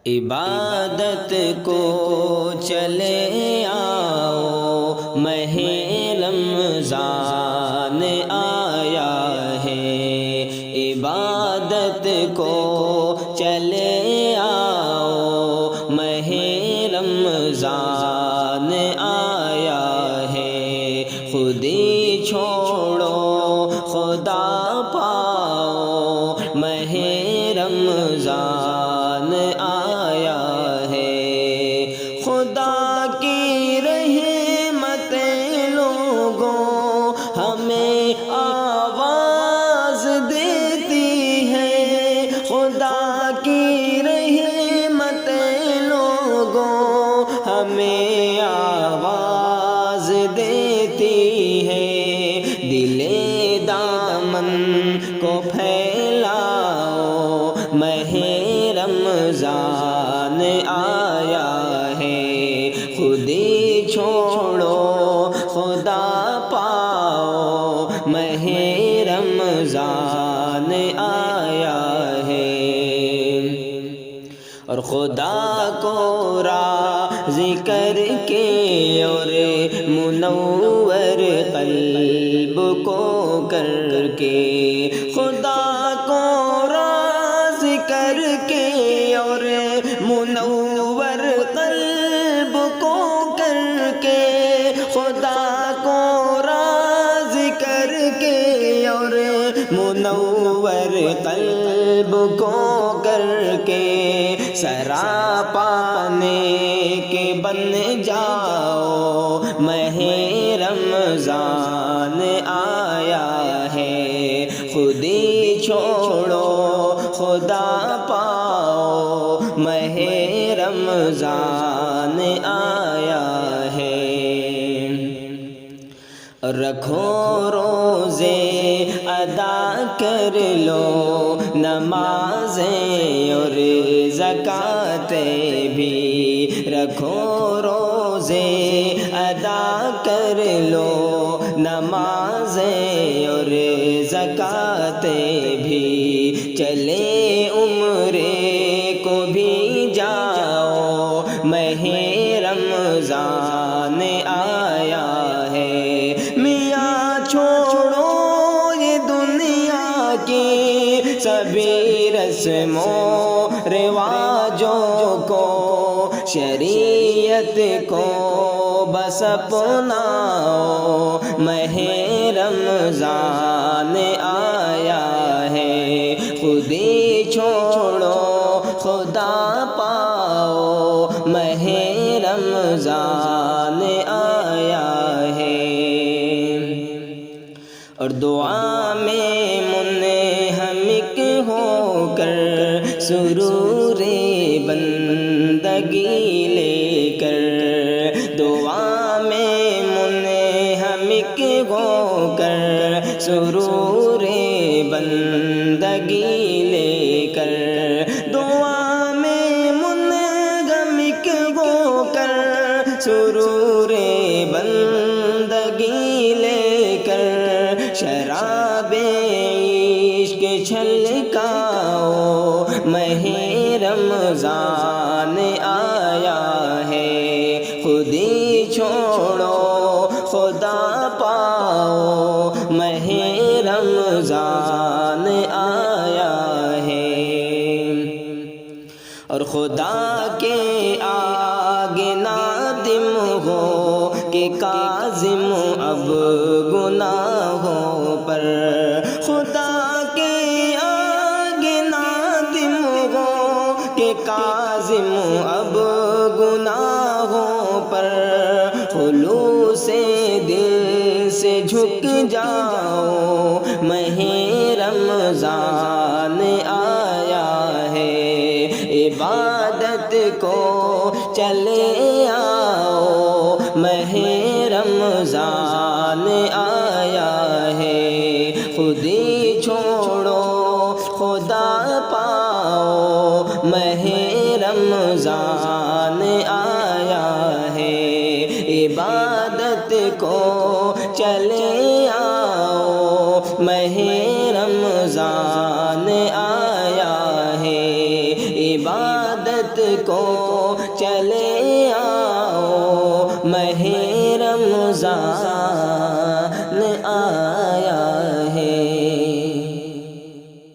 عبادت کو چلے آؤ، ماہ رمضان آیا ہے۔ عبادت کو چلے آؤ، ماہ رمضان آیا ہے۔ خود ہی چھوڑو خدا پاؤ، ماہ رمضان آیا ہے۔ خدا کی رحمتیں لوگوں ہمیں آواز دیتی ہے، خدا کی رحمتیں لوگوں ہمیں آواز دیتی ہے۔ دل دامن کو پھیلاؤ، ماہ رمضان آیا ہے۔ خود ہی چھوڑو خدا پاؤ، ماہ رمضان آیا ہے۔ اور خدا کو راضی کر کے اور منور قلب کو کر کے، خدا کو راضی کر کے اور منور قلب کو کر کے، خدا کو راضی کر کے اور منور قلب کو کر کے، سراپا نیک بن جاؤ، ماہ رمضان آیا ہے۔ خود ہی چھوڑو خدا پاؤ، ماہ رمضان آیا ہے۔ رکھو روزے ادا کر لو، نمازیں اور زکاتیں بھی، رکھو روزے ادا کر لو، نمازیں اور زکاتیں بھی، چلے عمرے کو بھی جاؤ، ماہ رمضان آیا ہے۔ میاں چھوڑو یہ دنیا کی سبھی رسم و رواجوں کو، شریعت کو بس اپناؤ، ماہ رمضان آیا ہے۔ خود ہی چھوڑو خدا پاؤ، ماہ رمضان آیا ہے۔ اور دعا میں منہمک ہو کر، سرور بندگی لے کر، دعا میں منہمک ہو کر، سرور بندگی لے کر، دعا میں منہمک ہو کر، سرور بندگی لے کر، شراب عشق چھلکاؤ، ماہ رمضان آیا ہے۔ خود ہی چھوڑو خدا پاؤ، ماہ رمضان آیا ہے۔ اور خدا کے آگے نادم ہو کہ کاظم اب گناہوں پر، خدا کے آگے نادم ہو کہ کاظم اب گناہوں پر، خلوص دل سے جھک جاؤ، ماہ رمضان آیا ہے۔ عبادت کو چلے آؤ، ماہ رمضان آیا ہے۔ خود ہی چھوڑو خدا پاؤ، ماہ رمضان آیا ہے۔ عبادت کو چلے آؤ، ماہ رمضان آیا ہے۔ عبادت عبادت کو چلے آؤ، ماہ رمضان آ